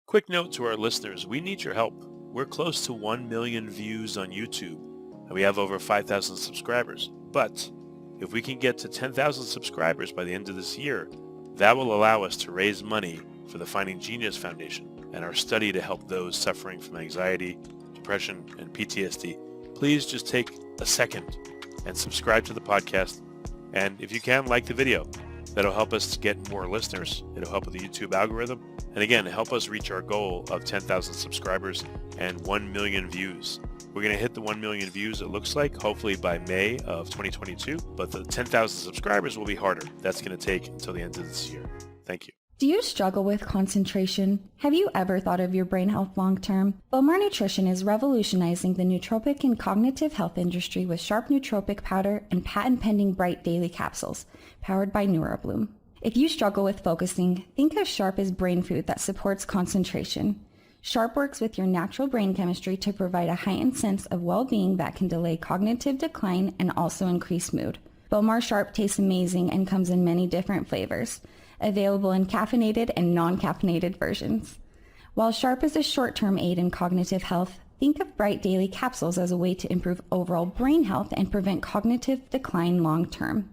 Quick note to our listeners, we need your help. We're close to 1 million views on YouTube, and we have over 5,000 subscribers. But if we can get to 10,000 subscribers by the end of this year, that will allow us to raise money for the Finding Genius Foundation and our study to help those suffering from anxiety, depression, and PTSD. Please just take a second and subscribe to the podcast. And if you can, like the video. That'll help us get more listeners. It'll help with the YouTube algorithm. And again, help us reach our goal of 10,000 subscribers and 1 million views. We're going to hit the 1 million views, it looks like, hopefully by May of 2022. But the 10,000 subscribers will be harder. That's going to take until the end of this year. Thank you. Do you struggle with concentration? Have you ever thought of your brain health long-term? Bowmar Nutrition is revolutionizing the nootropic and cognitive health industry with Sharp Nootropic Powder and patent-pending Bright Daily Capsules, powered by NeuroBloom. If you struggle with focusing, think of Sharp as brain food that supports concentration. Sharp works with your natural brain chemistry to provide a heightened sense of well-being that can delay cognitive decline and also increase mood. Bowmar Sharp tastes amazing and comes in many different flavors, available in caffeinated and non-caffeinated versions. While Sharp is a short-term aid in cognitive health, think of Bright Daily Capsules as a way to improve overall brain health and prevent cognitive decline long-term.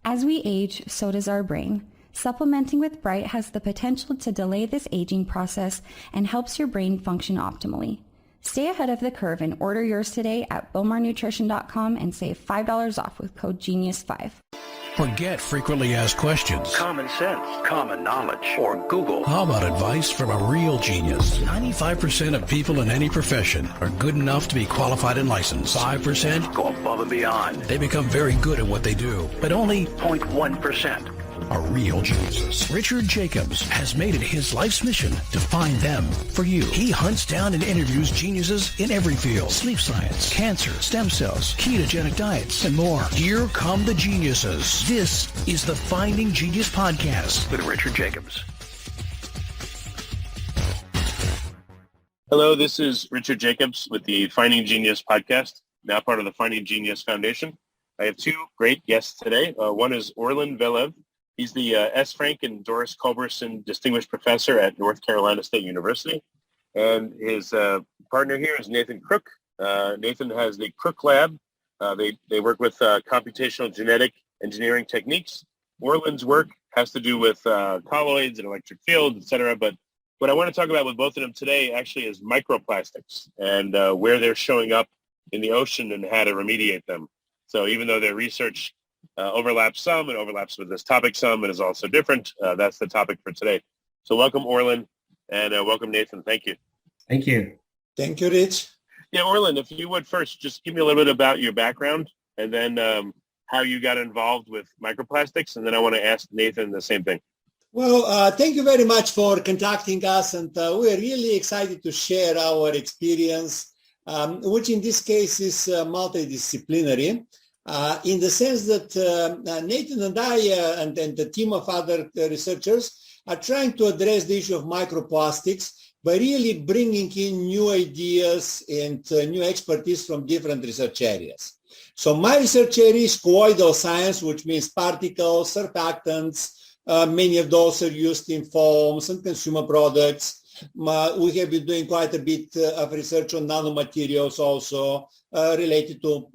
As we age, so does our brain. Supplementing with Bright has the potential to delay this aging process and helps your brain function optimally. Stay ahead of the curve and order yours today at bowmarnutrition.com and save $5 off with code GENIUS5. Forget frequently asked questions, common sense, common knowledge, or Google. How about advice from a real genius? 95% of people in any profession are good enough to be qualified and licensed. 5% go above and beyond. They become very good at what they do, but only 0.1% are real geniuses. Richard Jacobs has made it his life's mission to find them for you. He hunts down and interviews geniuses in every field: sleep science, cancer, stem cells, ketogenic diets, and more. Here come the geniuses. This is the Finding Genius Podcast with Richard Jacobs. Hello, this is Richard Jacobs with the Finding Genius Podcast, now part of the Finding Genius Foundation. I have two great guests today. One is Orlin Velev. He's the S. Frank and Doris Culberson Distinguished Professor at North Carolina State University. And his partner here is Nathan Crook. Nathan has the Crook Lab. They work with computational genetic engineering techniques. Orlin's work has to do with colloids and electric fields, et cetera. But what I want to talk about with both of them today actually is microplastics and where they're showing up in the ocean and how to remediate them. So even though their research overlaps some and overlaps with this topic some and is also different, that's the topic for today. So welcome, Orlin, and welcome, Nathan. Thank you. Thank you. Thank you, Rich. Yeah, Orlin, if you would first just give me a little bit about your background and then how you got involved with microplastics, and then I want to ask Nathan the same thing. Well, thank you very much for contacting us, and we're really excited to share our experience, which in this case is multidisciplinary, in the sense that Nathan and I and the team of other researchers are trying to address the issue of microplastics by really bringing in new ideas and new expertise from different research areas. So my research area is colloidal science, which means particles, surfactants. Many of those are used in foams and consumer products. We have been doing quite a bit of research on nanomaterials also related to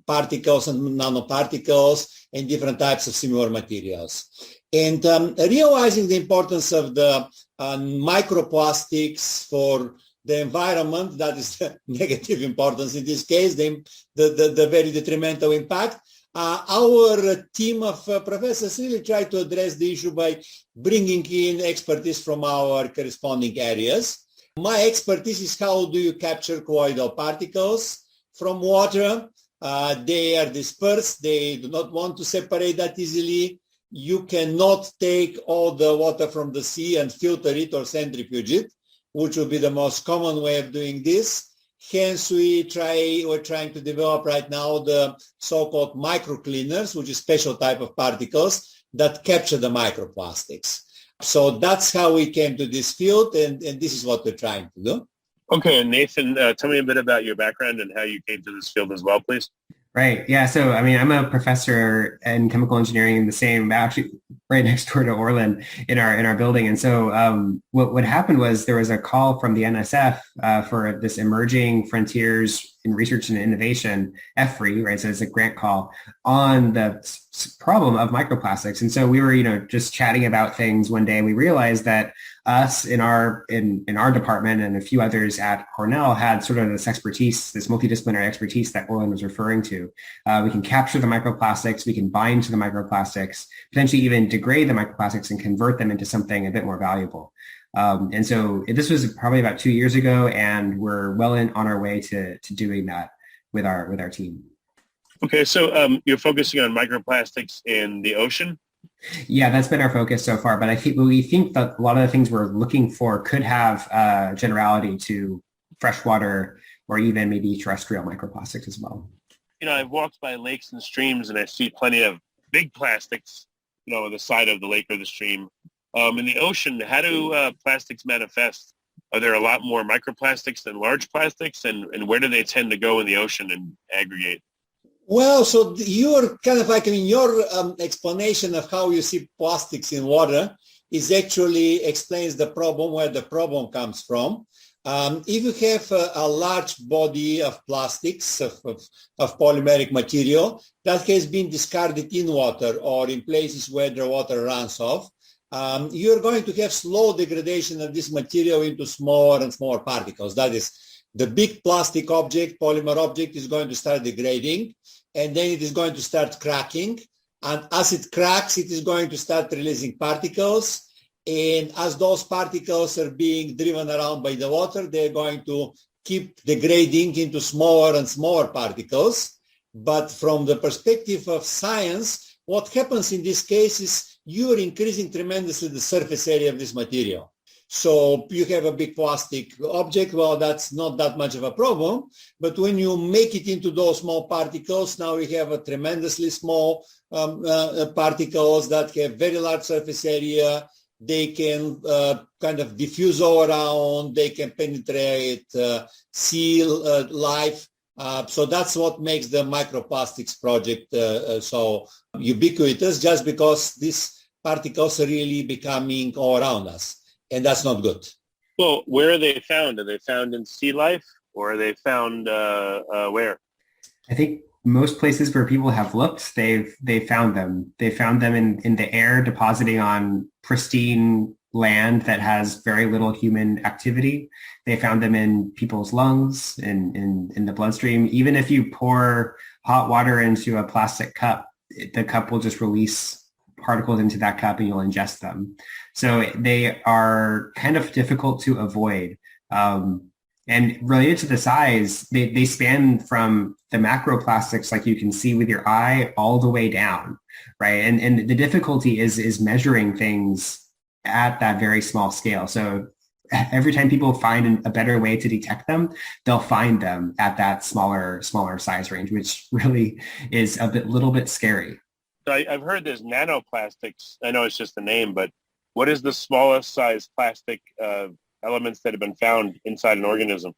particles and nanoparticles and different types of similar materials. And realizing the importance of the microplastics for the environment, that is the negative importance in this case, the very detrimental impact. Our team of professors really try to address the issue by bringing in expertise from our corresponding areas. My expertise is how do you capture colloidal particles from water. They are dispersed. They do not want to separate that easily. You cannot take all the water from the sea and filter it or centrifuge it, which would be the most common way of doing this. Hence, we're trying to develop right now the so-called microcleaners, which is special type of particles that capture the microplastics. So that's how we came to this field, and this is what we're trying to do. Okay, and Nathan, tell me a bit about your background and how you came to this field as well, please. Right. Yeah. So, I mean, I'm a professor in chemical engineering in the same, actually right next door to Orlin in our building. And so, what happened was there was a call from the NSF for this emerging frontiers in research and innovation, FRE, right? So it's a grant call on the problem of microplastics. And so we were, just chatting about things one day. We realized that us in our department and a few others at Cornell had sort of this expertise, this multidisciplinary expertise that Orlin was referring to. We can capture the microplastics, we can bind to the microplastics, potentially even degrade the microplastics and convert them into something a bit more valuable. And so this was probably about 2 years ago, and we're well on our way to doing that with our team. Okay, so you're focusing on microplastics in the ocean? Yeah, that's been our focus so far. But we think that a lot of the things we're looking for could have generality to freshwater or even maybe terrestrial microplastics as well. I've walked by lakes and streams and I see plenty of big plastics, on the side of the lake or the stream. In the ocean, how do plastics manifest? Are there a lot more microplastics than large plastics? And where do they tend to go in the ocean and aggregate? Well, so your your explanation of how you see plastics in water is actually explains the problem, where the problem comes from. If you have a large body of plastics, of polymeric material that has been discarded in water or in places where the water runs off, you're going to have slow degradation of this material into smaller and smaller particles. That is, the big plastic object, polymer object, is going to start degrading, and then it is going to start cracking. And as it cracks, it is going to start releasing particles. And as those particles are being driven around by the water, they're going to keep degrading into smaller and smaller particles. But from the perspective of science, what happens in this case is you're increasing tremendously the surface area of this material. So you have a big plastic object, well, that's not that much of a problem. But when you make it into those small particles, now you have a tremendously small particles that have very large surface area. They can kind of diffuse all around. They can penetrate, seal life. So that's what makes the microplastics project so ubiquitous, just because these particles are really becoming all around us. And that's not good. Well, where are they found? Are they found in sea life, or are they found where? I think most places where people have looked, they've found them. They found them in the air, depositing on pristine land that has very little human activity. They found them in people's lungs, in the bloodstream. Even if you pour hot water into a plastic cup, the cup will just release particles into that cup and you'll ingest them. So they are kind of difficult to avoid. And related to the size, they span from the macroplastics, like you can see with your eye, all the way down, right? And the difficulty is measuring things at that very small scale. So every time people find a better way to detect them, they'll find them at that smaller size range, which really is little bit scary. So I've heard there's nanoplastics. I know it's just a name, but what is the smallest size plastic elements that have been found inside an organism?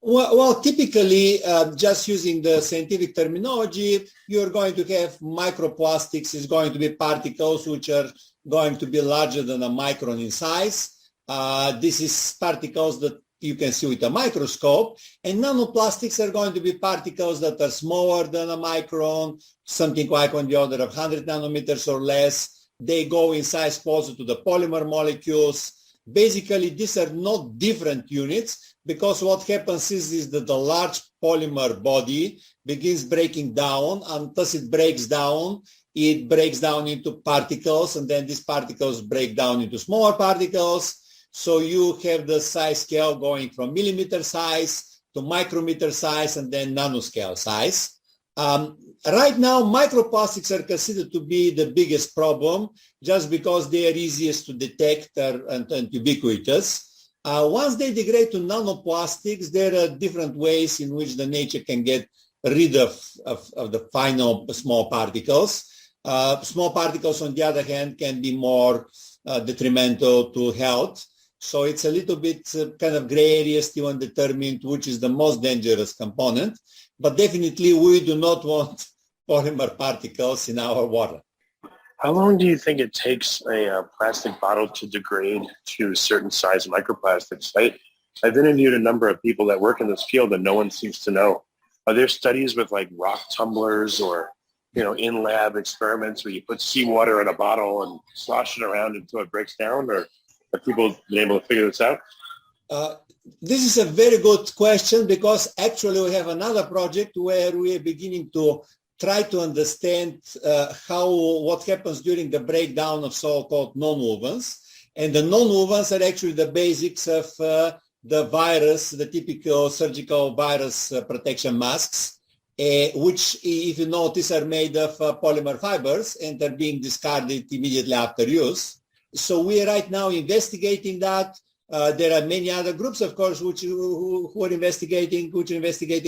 Well, typically, just using the scientific terminology, you're going to have microplastics is going to be particles which are going to be larger than a micron in size. This is particles that you can see with a microscope, and nanoplastics are going to be particles that are smaller than a micron, something like on the order of 100 nanometers or less. They go in size closer to the polymer molecules. Basically, these are not different units, because what happens is that the large polymer body begins breaking down, and as it breaks down into particles, and then these particles break down into smaller particles. So you have the size scale going from millimeter size to micrometer size and then nanoscale size. Right now, microplastics are considered to be the biggest problem, just because they are easiest to detect and ubiquitous. Once they degrade to nanoplastics, there are different ways in which the nature can get rid of the final small particles. Small particles, on the other hand, can be more detrimental to health. So it's a little bit kind of gray area still undetermined which is the most dangerous component. But definitely we do not want polymer particles in our water. How long do you think it takes a plastic bottle to degrade to a certain size microplastics? I've interviewed a number of people that work in this field and no one seems to know. Are there studies with like rock tumblers or, in lab experiments where you put seawater in a bottle and slosh it around until it breaks down? Or have people been able to figure this out? This is a very good question because actually we have another project where we are beginning to try to understand what happens during the breakdown of so-called nonwovens. And the nonwovens are actually the basics of the virus, the typical surgical virus protection masks, which, if you notice, are made of polymer fibers and are being discarded immediately after use. So we are right now investigating that. There are many other groups, of course, who are investigating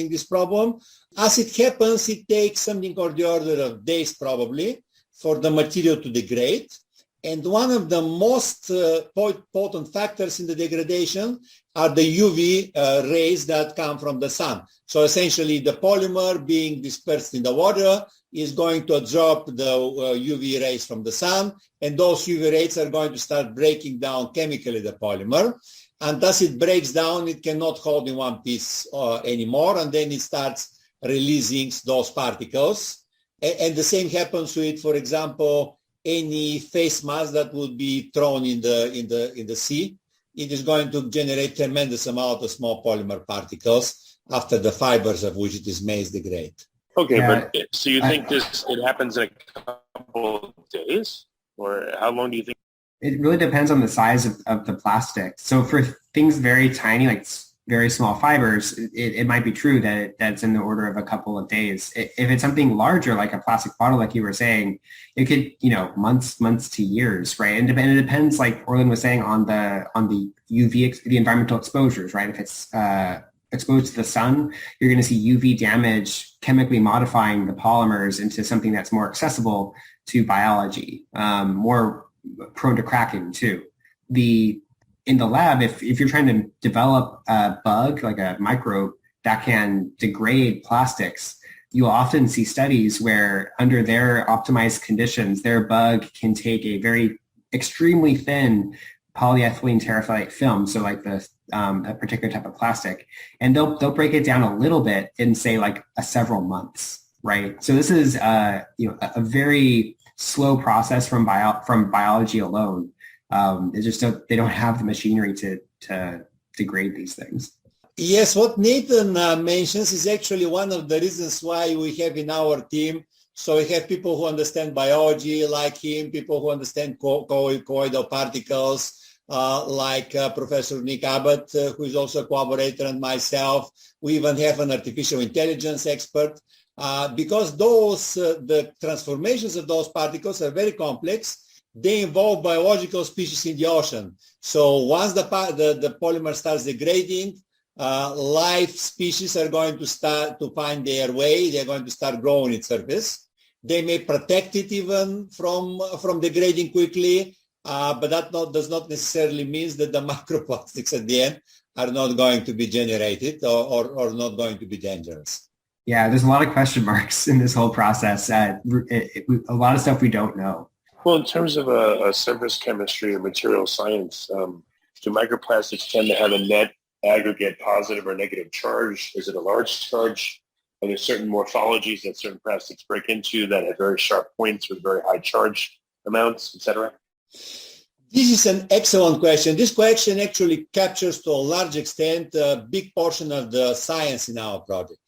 this problem. As it happens, it takes something on the order of days probably for the material to degrade. And one of the most potent factors in the degradation are the UV rays that come from the sun. So essentially the polymer being dispersed in the water is going to absorb the UV rays from the sun, and those UV rays are going to start breaking down chemically the polymer. And as it breaks down, it cannot hold in one piece anymore, and then it starts releasing those particles. And the same happens with, for example, any face mask that would be thrown in the sea. It is going to generate tremendous amount of small polymer particles after the fibers of which it is made degrade. Okay, but so you think it happens in a couple of days? Or how long do you think? It really depends on the size of the plastic. So for things very tiny, like very small fibers, it might be true that that's in the order of a couple of days. If it's something larger, like a plastic bottle, like you were saying, it could, months to years, right? And it depends, like Orlin was saying, on the UV, the environmental exposures, right? If it's exposed to the sun, you're going to see UV damage chemically modifying the polymers into something that's more accessible to biology, more prone to cracking too. In the lab, if you're trying to develop a bug, like a microbe that can degrade plastics, you'll often see studies where under their optimized conditions, their bug can take a very extremely thin polyethylene terephthalate film, so like a particular type of plastic, and they'll break it down a little bit in, say, like several months, right? So this is a very slow process from biology alone. It's just they don't have the machinery to degrade these things. Yes, what Nathan mentions is actually one of the reasons why we have in our team. So we have people who understand biology like him, people who understand colloidal particles, like Professor Nick Abbott, who is also a collaborator, and myself. We even have an artificial intelligence expert, because the transformations of those particles are very complex. They involve biological species in the ocean. So once the polymer starts degrading, life species are going to start to find their way. They're going to start growing its surface. They may protect it even from degrading quickly, but that does not necessarily mean that the microplastics at the end are not going to be generated or not going to be dangerous. Yeah, there's a lot of question marks in this whole process. A lot of stuff we don't know. Well, in terms of a surface chemistry or material science, do microplastics tend to have a net aggregate positive or negative charge? Is it a large charge? Are there certain morphologies that certain plastics break into that have very sharp points with very high charge amounts, etc.? This is an excellent question. This question actually captures to a large extent a big portion of the science in our project.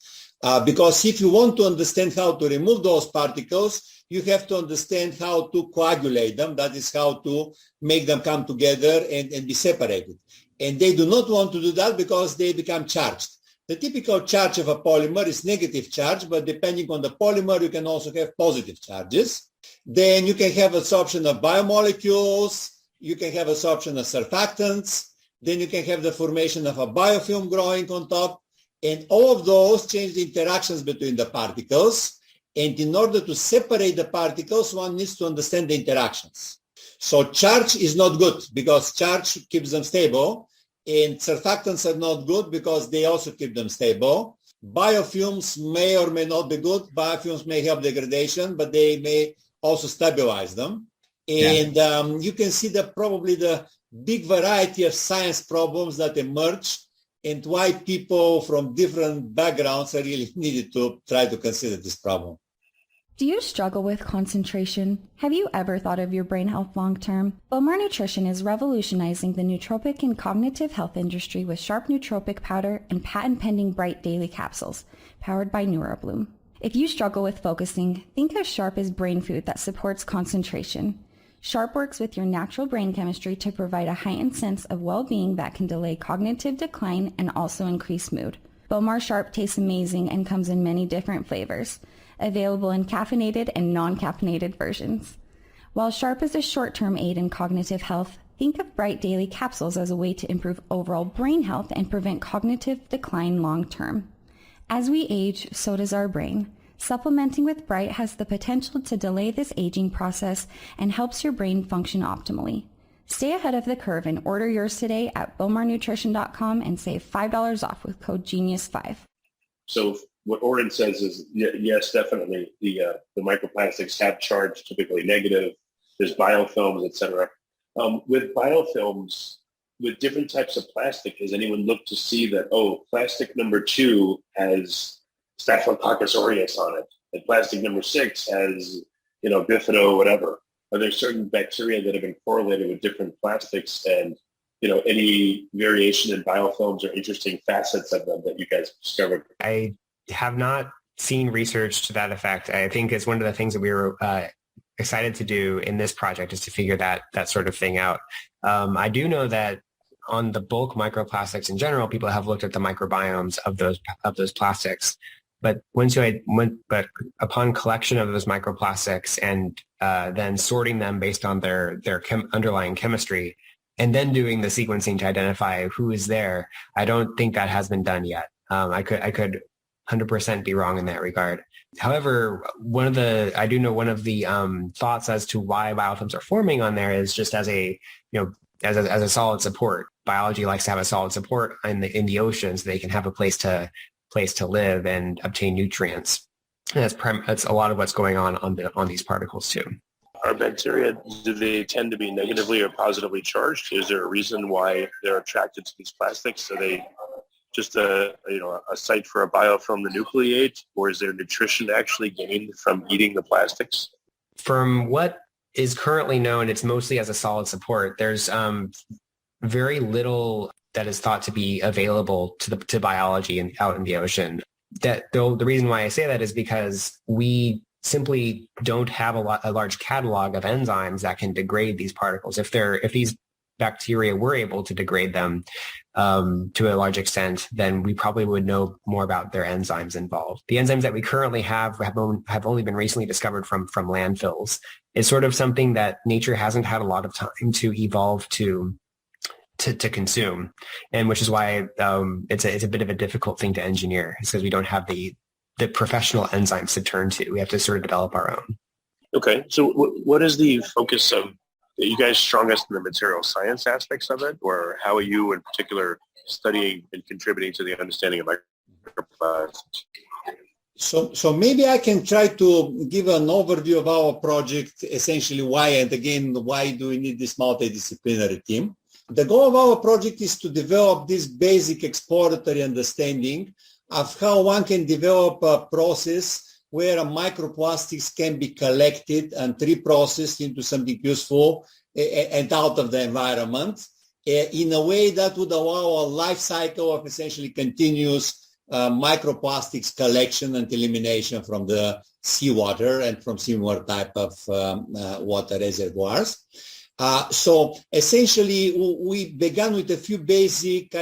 Because if you want to understand how to remove those particles, you have to understand how to coagulate them. That is how to make them come together and be separated. And they do not want to do that because they become charged. The typical charge of a polymer is negative charge, but depending on the polymer, you can also have positive charges. Then you can have absorption of biomolecules. You can have absorption of surfactants. Then you can have the formation of a biofilm growing on top. And all of those change the interactions between the particles. And in order to separate the particles, one needs to understand the interactions. So charge is not good because charge keeps them stable, and surfactants are not good because they also keep them stable. Biofilms may or may not be good. Biofilms may help degradation, but they may also stabilize them. And you can see that probably the big variety of science problems that emerge and why people from different backgrounds are really needed to try to consider this problem. Do you struggle with concentration? Have you ever thought of your brain health long term? Bowmar Nutrition is revolutionizing the nootropic and cognitive health industry with sharp nootropic powder and patent-pending bright daily capsules, powered by NeuroBloom. If you struggle with focusing, think of Sharp as brain food that supports concentration. Sharp works with your natural brain chemistry to provide a heightened sense of well-being that can delay cognitive decline and also increase mood. Bowmar Sharp tastes amazing and comes in many different flavors, available in caffeinated and non-caffeinated versions. While Sharp is a short-term aid in cognitive health, think of Bright Daily Capsules as a way to improve overall brain health and prevent cognitive decline long-term. As we age, so does our brain. Supplementing with Bright has the potential to delay this aging process and helps your brain function optimally. Stay ahead of the curve and order yours today at bowmarnutrition.com and save $5 off with code GENIUS5. So what Orlin says is, yes, definitely the microplastics have charge, typically negative. There's biofilms, et cetera. With biofilms, with different types of plastic, has anyone looked to see that, plastic number 2 has Staphylococcus aureus on it, and plastic number 6 has, bifido, whatever? Are there certain bacteria that have been correlated with different plastics, and, any variation in biofilms or interesting facets of them that you guys discovered? I have not seen research to that effect. I think it's one of the things that we were excited to do in this project is to figure that sort of thing out. I do know that on the bulk microplastics in general, people have looked at the microbiomes of those plastics. But upon collection of those microplastics and then sorting them based on their underlying chemistry, and then doing the sequencing to identify who is there, I don't think that has been done yet. I could 100% be wrong in that regard. However, one of the thoughts as to why biofilms are forming on there is just as a solid support. Biology likes to have a solid support in the ocean so they can have a place to live and obtain nutrients. And that's a lot of what's going on these particles too. Are bacteria, do they tend to be negatively or positively charged? Is there a reason why they're attracted to these plastics? Are they just a site for a biofilm to nucleate, or is there nutrition actually gained from eating the plastics? From what is currently known, it's mostly as a solid support. There's very little that is thought to be available to biology and out in the ocean. The reason why I say that is because we simply don't have a large catalog of enzymes that can degrade these particles. If these bacteria were able to degrade them to a large extent, then we probably would know more about their enzymes involved. The enzymes that we currently have only been recently discovered from landfills. It's sort of something that nature hasn't had a lot of time to evolve to consume, and which is why it's a bit of a difficult thing to engineer, because we don't have the professional enzymes to turn to. We have to sort of develop our own. Okay, so what is the focus of? Are you guys strongest in the material science aspects of it, or how are you in particular studying and contributing to the understanding of microplastics? So maybe I can try to give an overview of our project, essentially why do we need this multidisciplinary team? The goal of our project is to develop this basic exploratory understanding of how one can develop a process where microplastics can be collected and reprocessed into something useful and out of the environment in a way that would allow a life cycle of essentially continuous microplastics collection and elimination from the seawater and from similar type of water reservoirs. So essentially, we began with a few basic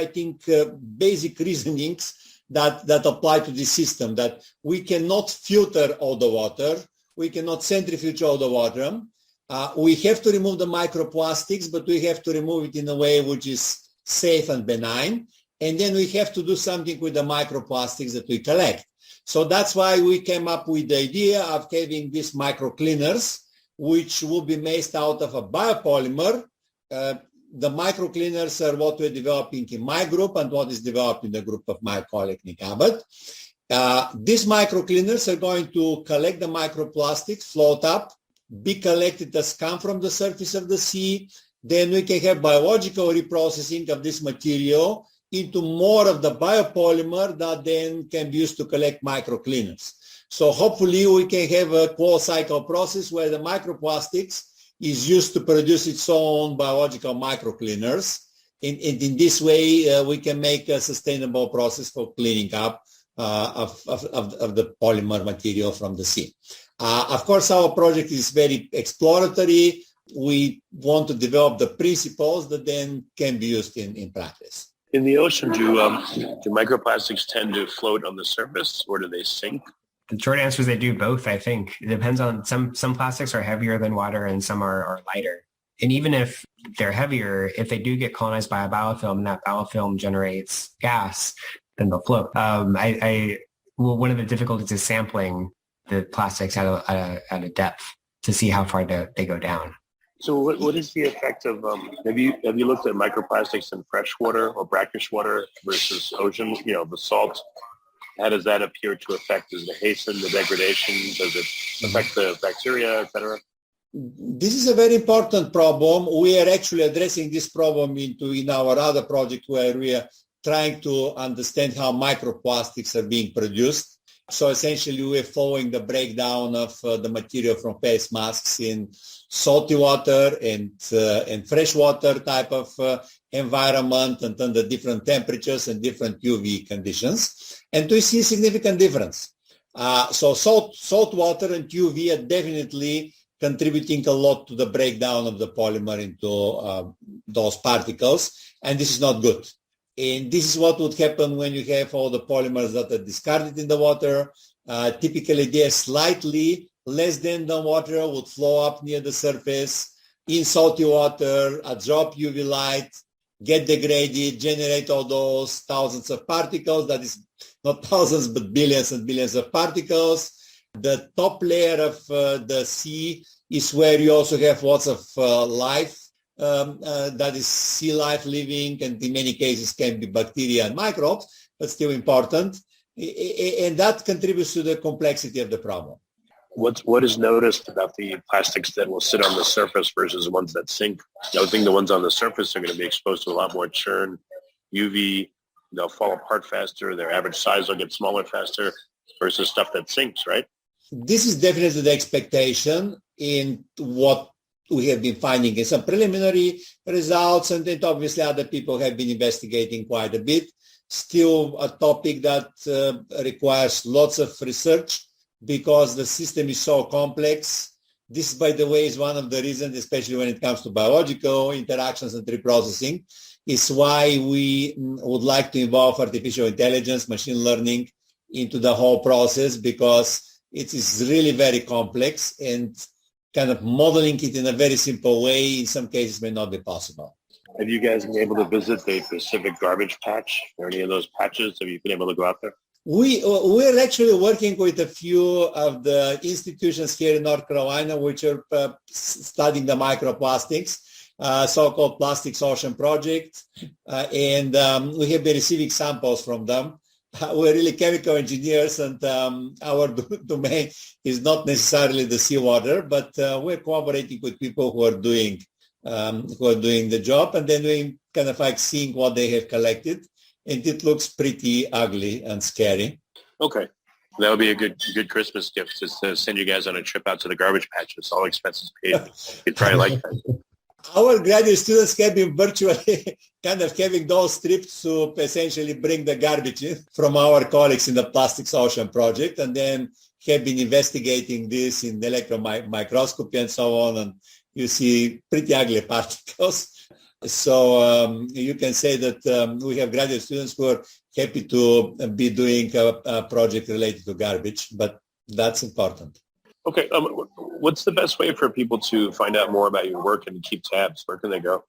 reasonings that apply to this system, that we cannot filter all the water, we cannot centrifuge all the water, we have to remove the microplastics, but we have to remove it in a way which is safe and benign, and then we have to do something with the microplastics that we collect. So that's why we came up with the idea of having these micro cleaners which will be made out of a biopolymer. The microcleaners are what we're developing in my group and what is developed in the group of my colleague Nick Abbott. These microcleaners are going to collect the microplastics, float up, be collected as scum from the surface of the sea. Then we can have biological reprocessing of this material into more of the biopolymer that then can be used to collect microcleaners. So hopefully we can have a closed cycle process where the microplastics is used to produce its own biological microcleaners. And in this way, we can make a sustainable process for cleaning up of the polymer material from the sea. Of course, our project is very exploratory. We want to develop the principles that then can be used in practice. In the ocean, do microplastics tend to float on the surface or do they sink? The short answer is they do both, I think. It depends on some plastics are heavier than water and some are lighter. And even if they're heavier, if they do get colonized by a biofilm and that biofilm generates gas, then they'll float. One of the difficulties is sampling the plastics at a depth to see how far they go down. So what is the effect of, have you looked at microplastics in freshwater or brackish water versus ocean, the salt? How does that appear to affect? Does it hasten the degradation? Does it affect the bacteria, et cetera? This is a very important problem. We are actually addressing this problem in our other project where we are trying to understand how microplastics are being produced. So essentially we're following the breakdown of the material from face masks in salty water and freshwater type of environment and under different temperatures and different UV conditions. And we see a significant difference. So salt water and UV are definitely contributing a lot to the breakdown of the polymer into those particles. And this is not good. And this is what would happen when you have all the polymers that are discarded in the water. Typically, they're slightly less than the water, would flow up near the surface in salty water, absorb UV light, get degraded, generate all those thousands of particles. That is not thousands, but billions and billions of particles. The top layer of the sea is where you also have lots of life. That is sea life living, and in many cases can be bacteria and microbes, but still important. And that contributes to the complexity of the problem. What is noticed about the plastics that will sit on the surface versus the ones that sink? I would think the ones on the surface are going to be exposed to a lot more churn, UV, they'll fall apart faster, their average size will get smaller faster versus stuff that sinks, right? This is definitely the expectation in what we have been finding in some preliminary results, and then obviously other people have been investigating quite a bit. Still a topic that requires lots of research because the system is so complex. This, by the way, is one of the reasons, especially when it comes to biological interactions and reprocessing, is why we would like to involve artificial intelligence, machine learning into the whole process, because it is really very complex and kind of modeling it in a very simple way in some cases may not be possible. Have you guys been able to visit the Pacific garbage patch or any of those patches? Have you been able to go out there? We're actually working with a few of the institutions here in North Carolina which are studying the microplastics, so-called Plastics Ocean Project, and we have been receiving samples from them. We're really chemical engineers, and our domain is not necessarily the seawater, but we're cooperating with people who are doing the job, and then we kind of like seeing what they have collected, and it looks pretty ugly and scary. Okay, that would be a good Christmas gift, just to send you guys on a trip out to the garbage patch. It's all expenses paid. You'd probably like that. Our graduate students have been virtually kind of having those trips to essentially bring the garbage in from our colleagues in the Plastics Ocean Project, and then have been investigating this in electron microscopy and so on, and you see pretty ugly particles. So you can say that we have graduate students who are happy to be doing a project related to garbage, but that's important. Okay, what's the best way for people to find out more about your work and keep tabs? Where can they go?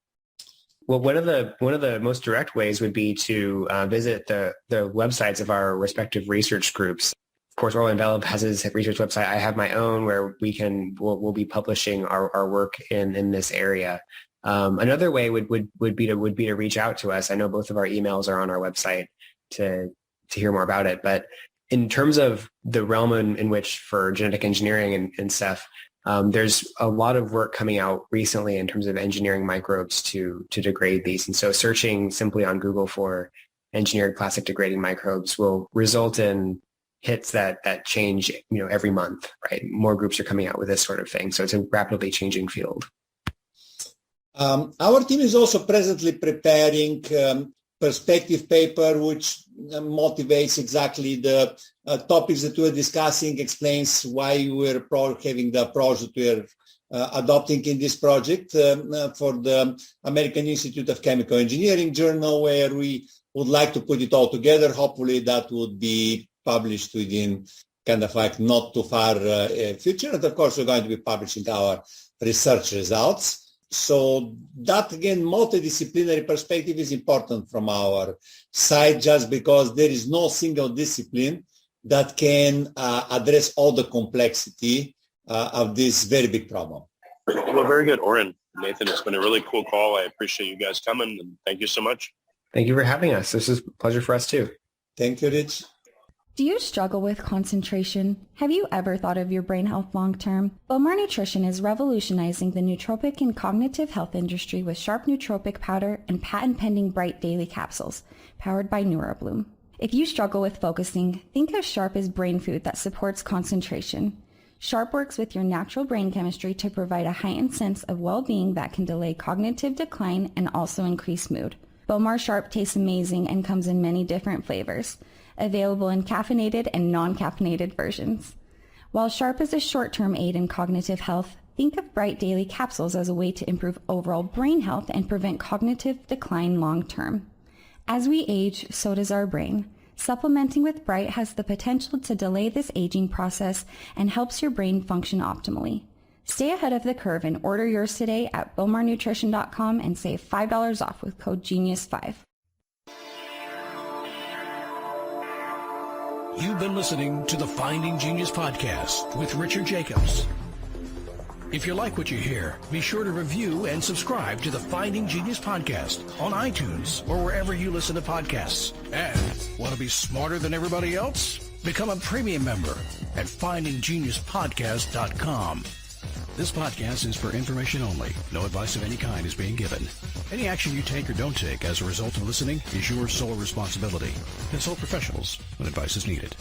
Well, one of the most direct ways would be to visit the websites of our respective research groups. course, Orlin Velev has his research website. I have my own where we'll be publishing our work in this area. Another way would be to reach out to us. I know both of our emails are on our website to hear more about it. But in terms of the realm in which for genetic engineering and stuff, there's a lot of work coming out recently in terms of engineering microbes to degrade these. And so searching simply on Google for engineered plastic degrading microbes will result in hits that change, every month, right? More groups are coming out with this sort of thing. So it's a rapidly changing field. Our team is also presently preparing perspective paper, which motivates exactly the topics that we're discussing, explains why we're having the approach that we're adopting in this project for the American Institute of Chemical Engineering journal, where we would like to put it all together. Hopefully that would be published within kind of like not too far future. And of course, we're going to be publishing our research results. So that, again, multidisciplinary perspective is important from our side, just because there is no single discipline that can address all the complexity of this very big problem. Well, very good, Orrin. Nathan, it's been a really cool call. I appreciate you guys coming, and thank you so much. Thank you for having us. This is a pleasure for us too. Thank you, Rich. Do you struggle with concentration? Have you ever thought of your brain health long term? Bowmar Nutrition is revolutionizing the nootropic and cognitive health industry with sharp nootropic powder and patent-pending bright daily capsules, powered by NeuroBloom. If you struggle with focusing, think of Sharp as brain food that supports concentration. Sharp works with your natural brain chemistry to provide a heightened sense of well-being that can delay cognitive decline and also increase mood. Bowmar Sharp tastes amazing and comes in many different flavors, available in caffeinated and non-caffeinated versions. While Sharp is a short-term aid in cognitive health, think of Bright Daily Capsules as a way to improve overall brain health and prevent cognitive decline long-term. As we age, so does our brain. Supplementing with Bright has the potential to delay this aging process and helps your brain function optimally. Stay ahead of the curve and order yours today at bowmarnutrition.com and save $5 off with code GENIUS5. You've been listening to the Finding Genius podcast with Richard Jacobs. If you like what you hear, be sure to review and subscribe to the Finding Genius podcast on iTunes or wherever you listen to podcasts. And want to be smarter than everybody else? Become a premium member at findinggeniuspodcast.com. This podcast is for information only. No advice of any kind is being given. Any action you take or don't take as a result of listening is your sole responsibility. Consult professionals when advice is needed.